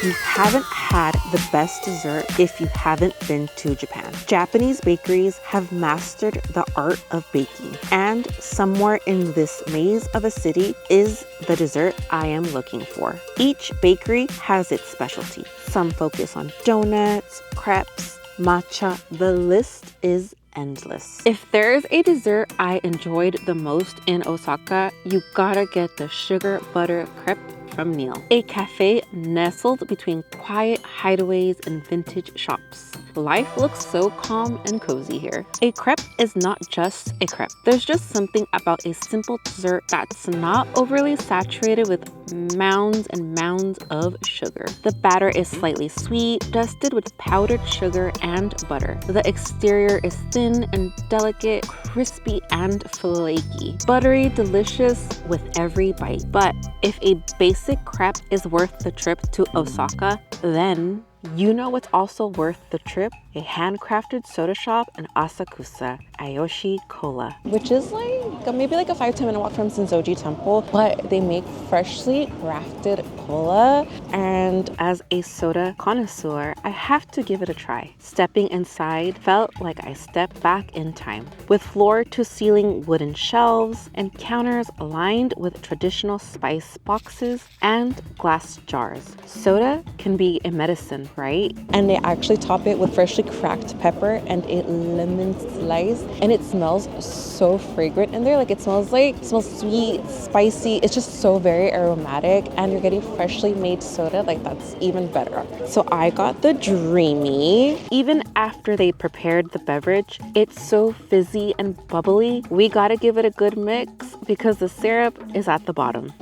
You haven't had the best dessert if you haven't been to Japan. Japanese bakeries have mastered the art of baking, and somewhere in this maze of a city is the dessert I am looking for. Each bakery has its specialty. Some focus on donuts, crepes, matcha. The list is endless. If there's a dessert I enjoyed the most in Osaka, you gotta get the sugar butter crepe from Neel, a cafe nestled between quiet hideaways and vintage shops. Life looks so calm and cozy here. A crepe is not just a crepe. There's just something about a simple dessert that's not overly saturated with mounds and mounds of sugar. The batter is slightly sweet, dusted with powdered sugar and butter. The exterior is thin and delicate, crispy and flaky. Buttery, delicious with every bite. But if a basic crepe is worth the trip to Osaka, then you know what's also worth the trip? A handcrafted soda shop in Asakusa, Iyoshi Cola. Which is maybe a 5-10 minute walk from Sensoji Temple, but they make freshly crafted cola. And as a soda connoisseur, I have to give it a try. Stepping inside felt like I stepped back in time. With floor to ceiling wooden shelves and counters lined with traditional spice boxes and glass jars. Soda can be a medicine, right? And they actually top it with freshly cracked pepper and a lemon slice, and it smells so fragrant in there. It smells sweet, spicy. It's just so very aromatic, and you're getting freshly made soda. That's even better. So I got the Dreamy. Even after they prepared the beverage, it's so fizzy and bubbly. We gotta give it a good mix because the syrup is at the bottom.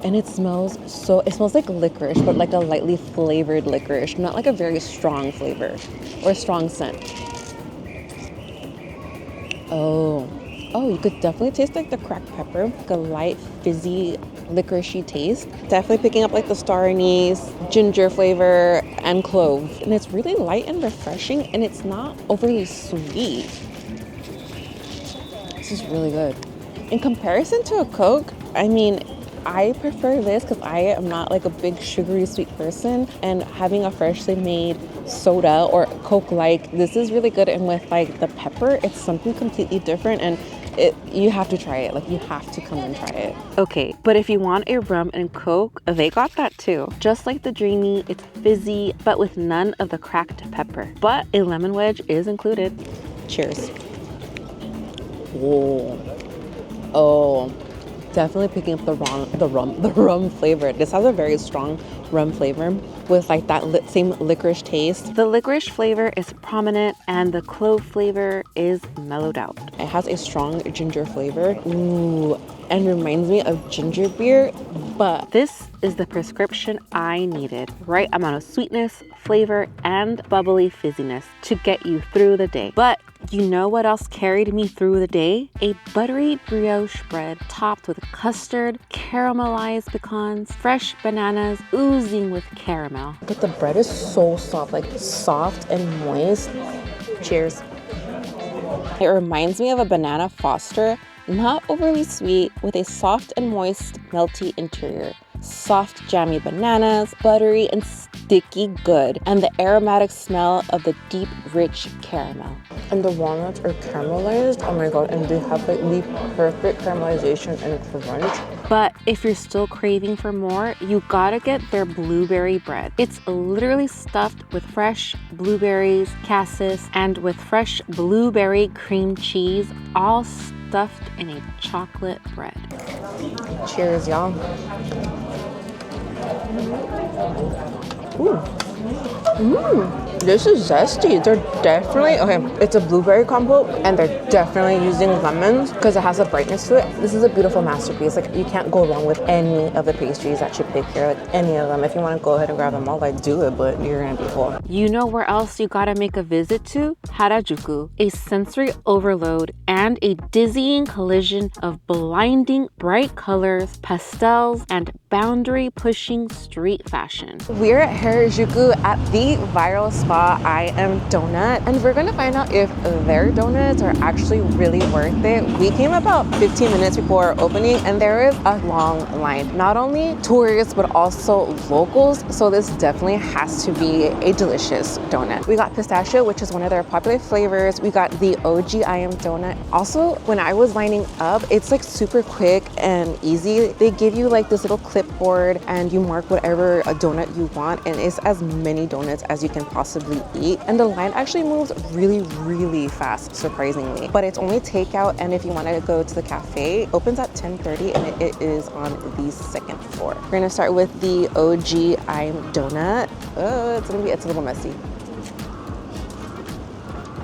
And it smells like licorice, but a lightly flavored licorice, not a very strong flavor or strong scent. Oh, you could definitely taste the cracked pepper, a light fizzy licoricey taste. Definitely picking up the star anise, ginger flavor, and clove. And it's really light and refreshing, and it's not overly sweet. This is really good. In comparison to a Coke, I prefer this because I am not a big sugary sweet person, and having a freshly made soda or Coke this is really good. And with the pepper, it's something completely different, and you have to try it. You have to come and try it. Okay, but if you want a rum and Coke, they got that too. Just like the Dreamy, it's fizzy but with none of the cracked pepper, but a lemon wedge is included. Cheers. Oh, definitely picking up the rum flavor. This has a very strong rum flavor with that same licorice taste. The licorice flavor is prominent and the clove flavor is mellowed out. It has a strong ginger flavor. Ooh, and reminds me of ginger beer, but this is the prescription I needed. Right amount of sweetness, flavor, and bubbly fizziness to get you through the day. But you know what else carried me through the day? A buttery brioche bread topped with custard, caramelized pecans, fresh bananas oozing with caramel. But the bread is so soft, soft and moist. Cheers. It reminds me of a banana Foster, not overly sweet, with a soft and moist, melty interior. Soft, jammy bananas, buttery and sticky good, and the aromatic smell of the deep, rich caramel. And the walnuts are caramelized, oh my god, and they have the perfect caramelization and crunch. But if you're still craving for more, you gotta get their blueberry bread. It's literally stuffed with fresh blueberries, cassis, and with fresh blueberry cream cheese, all stuffed in a chocolate bread. Cheers, y'all. Ooh. This is zesty. They're definitely, okay, it's a blueberry compote, and they're definitely using lemons because it has a brightness to it. This is a beautiful masterpiece. You can't go wrong with any of the pastries that you pick here, any of them. If you want to go ahead and grab them all, do it, but you're gonna be full. You know where else you gotta make a visit to? Harajuku, a sensory overload and a dizzying collision of blinding bright colors, pastels, and boundary-pushing street fashion. We're at Harajuku Harajuku at the viral spot I Am Donut, and we're gonna find out if their donuts are actually really worth it. We came about 15 minutes before opening and there is a long line. Not only tourists but also locals, so this definitely has to be a delicious donut. We got pistachio, which is one of their popular flavors. We got the OG I Am Donut. Also, when I was lining up, it's like super quick and easy. They give you like this little clipboard and you mark whatever a donut you want, and it's as many donuts as you can possibly eat. And the line actually moves really fast, surprisingly. But it's only takeout, and if you want to go to the cafe, it opens at 10:30 and it is on the second floor. We're gonna start with the OG I Am Donut. It's a little messy.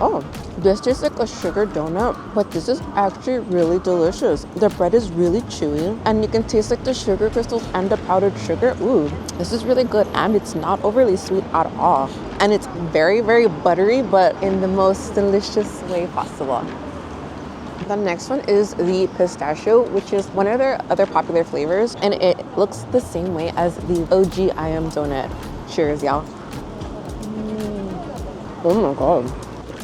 Oh, this tastes like a sugar donut, but this is actually really delicious. The bread is really chewy and you can taste like the sugar crystals and the powdered sugar. Ooh, this is really good, and it's not overly sweet at all. And it's very buttery, but in the most delicious way possible. The next one is the pistachio, which is one of their other popular flavors, and it looks the same way as the OG I Am Donut. Cheers, y'all. Oh my god.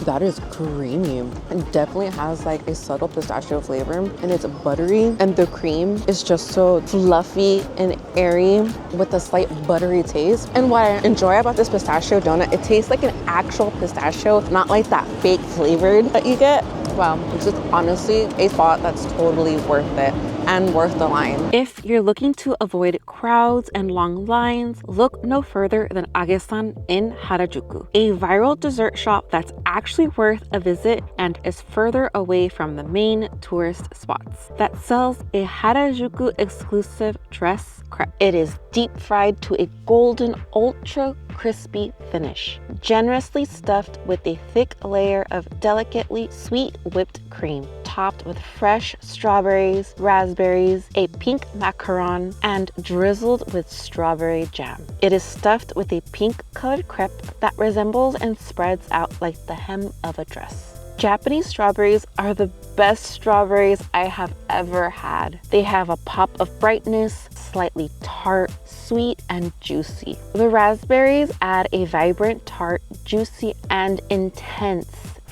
That is creamy. It definitely has like a subtle pistachio flavor, and it's buttery, and the cream is just so fluffy and airy with a slight buttery taste. And what I enjoy about this pistachio donut, it tastes like an actual pistachio, not like that fake flavored that you get. Wow, it's just honestly a spot that's totally worth it and worth the line. If you're looking to avoid crowds and long lines, look no further than Age.3 in Harajuku, a viral dessert shop that's actually worth a visit and is further away from the main tourist spots. That sells a Harajuku exclusive dress crepe. It is deep fried to a golden, ultra crispy finish, generously stuffed with a thick layer of delicately sweet whipped cream, topped with fresh strawberries, raspberries, a pink macaron, and drizzled with strawberry jam. It is stuffed with a pink-colored crepe that resembles and spreads out like the hem of a dress. Japanese strawberries are the best strawberries I have ever had. They have a pop of brightness, slightly tart, sweet, and juicy. The raspberries add a vibrant, tart, juicy, and intense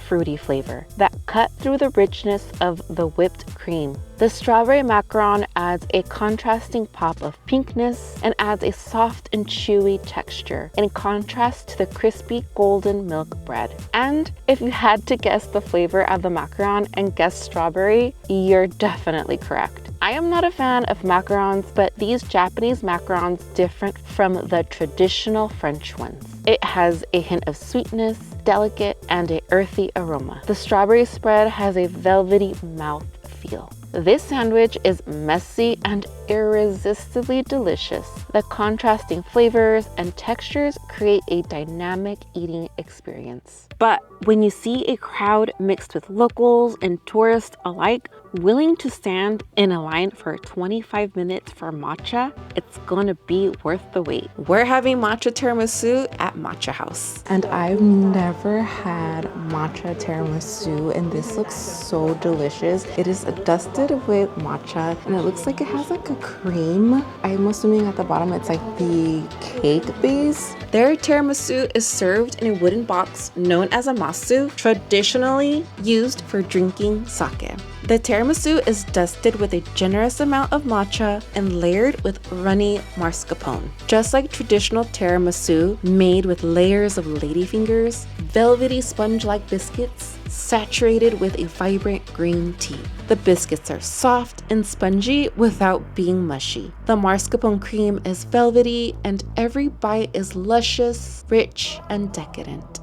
fruity flavor that cut through the richness of the whipped cream. The strawberry macaron adds a contrasting pop of pinkness and adds a soft and chewy texture in contrast to the crispy golden milk bread. And if you had to guess the flavor of the macaron and guess strawberry, you're definitely correct. I am not a fan of macarons, but these Japanese macarons differ from the traditional French ones. It has a hint of sweetness, delicate, and an earthy aroma. The strawberry spread has a velvety mouth feel. This sandwich is messy and irresistibly delicious. The contrasting flavors and textures create a dynamic eating experience. But when you see a crowd mixed with locals and tourists alike willing to stand in a line for 25 minutes for matcha, it's gonna be worth the wait. We're having matcha tiramisu at Matcha House. And I've never had matcha tiramisu, and this looks so delicious. It is dusted with matcha, and it looks like it has like a cream. I'm assuming at the bottom it's like the cake base. Their tiramisu is served in a wooden box known as a masu, traditionally used for drinking sake. The tiramisu is dusted with a generous amount of matcha and layered with runny mascarpone. Just like traditional tiramisu, made with layers of ladyfingers, velvety sponge-like biscuits, saturated with a vibrant green tea. The biscuits are soft and spongy without being mushy. The mascarpone cream is velvety and every bite is luscious, rich, and decadent.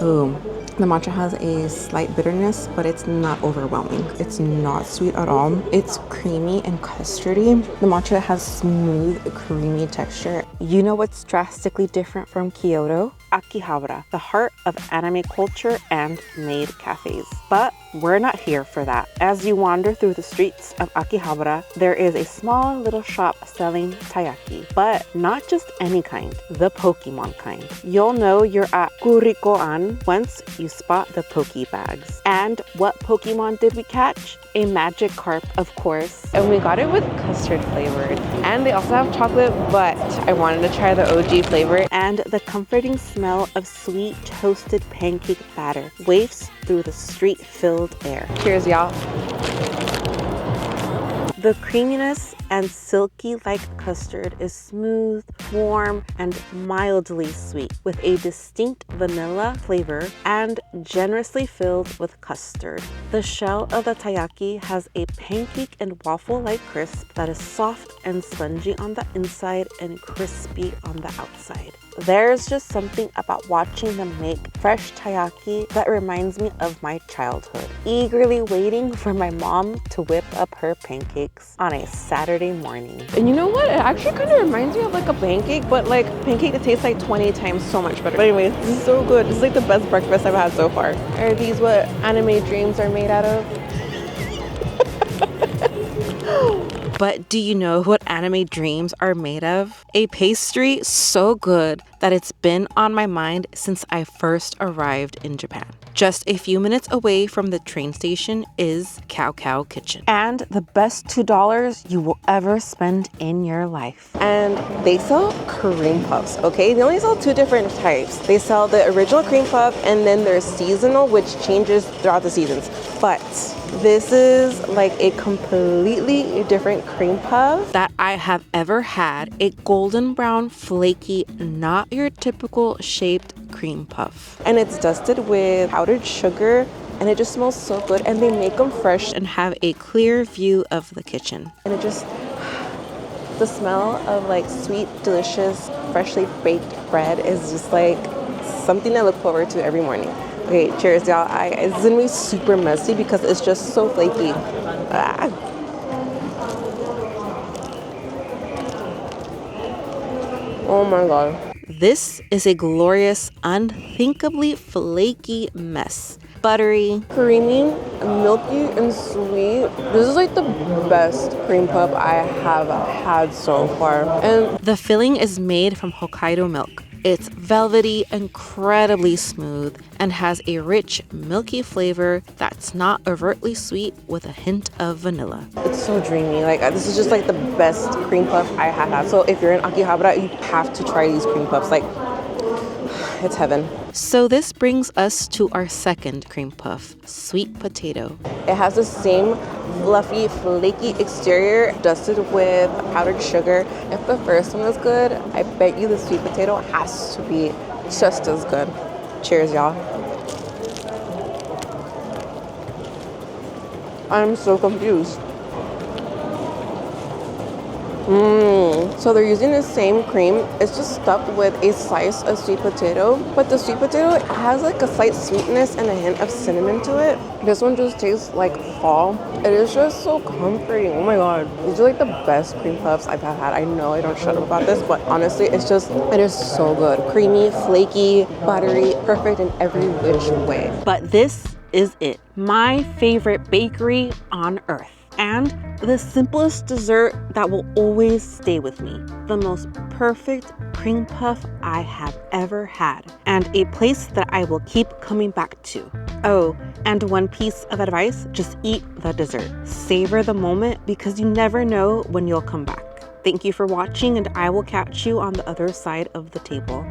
Ooh. The matcha has a slight bitterness, but it's not overwhelming. It's not sweet at all. It's creamy and custardy. The matcha has smooth, creamy texture. You know what's drastically different from Kyoto? Akihabara, the heart of anime culture and maid cafes. But we're not here for that. As you wander through the streets of Akihabara, there is a small little shop selling taiyaki, but not just any kind, the Pokemon kind. You'll know you're at Kurikoan once you spot the Poke bags. And what Pokemon did we catch? A Magikarp, of course. And we got it with custard flavored. And they also have chocolate, but I wanted to try the OG flavor. And the comforting smell of sweet toasted pancake batter wafts through the street-filled air. Cheers, y'all. The creaminess and silky-like custard is smooth, warm, and mildly sweet, with a distinct vanilla flavor and generously filled with custard. The shell of the taiyaki has a pancake and waffle-like crisp that is soft and spongy on the inside and crispy on the outside. There's just something about watching them make fresh taiyaki that reminds me of my childhood, eagerly waiting for my mom to whip up her pancakes on a Saturday morning. And you know what? It actually kind of reminds me of like a pancake, but like pancake that tastes like 20 times so much better. But anyways, this is so good. This is like the best breakfast I've had so far. Are these what anime dreams are made out of? But do you know what anime dreams are made of? A pastry so good that it's been on my mind since I first arrived in Japan. Just a few minutes away from the train station is Cow Kitchen. And the best $2 you will ever spend in your life. And they sell cream puffs, okay? They only sell two different types. They sell the original cream puff and then there's seasonal, which changes throughout the seasons. But this is like a completely different cream puff that I have ever had. A golden brown, flaky, not your typical shaped cream puff. And it's dusted with powdered sugar and it just smells so good, and they make them fresh and have a clear view of the kitchen. And it just, the smell of like sweet, delicious, freshly baked bread is just like something I look forward to every morning. Okay, cheers, y'all. It's gonna be super messy because it's just so flaky. Ah. Oh my God. This is a glorious, unthinkably flaky mess. Buttery, creamy, milky, and sweet. This is like the best cream puff I have had so far. And the filling is made from Hokkaido milk. It's velvety, incredibly smooth, and has a rich, milky flavor that's not overtly sweet with a hint of vanilla. It's so dreamy. Like, this is just like the best cream puff I have had. So if you're in Akihabara, you have to try these cream puffs. Like, it's heaven. So this brings us to our second cream puff, sweet potato. It has the same fluffy, flaky exterior dusted with powdered sugar. If the first one was good, I bet you the sweet potato has to be just as good. Cheers, y'all. I'm so confused. So they're using the same cream. It's just stuffed with a slice of sweet potato, but the sweet potato has like a slight sweetness and a hint of cinnamon to it. This one just tastes like fall. It is just so comforting. Oh my God. These are like the best cream puffs I've had. I know I don't shut up about this, but honestly, it is so good. Creamy, flaky, buttery, perfect in every which way. But this is it. My favorite bakery on earth. And the simplest dessert that will always stay with me. The most perfect cream puff I have ever had. And a place that I will keep coming back to. Oh, and one piece of advice, just eat the dessert. Savor the moment because you never know when you'll come back. Thank you for watching, and I will catch you on the other side of the table.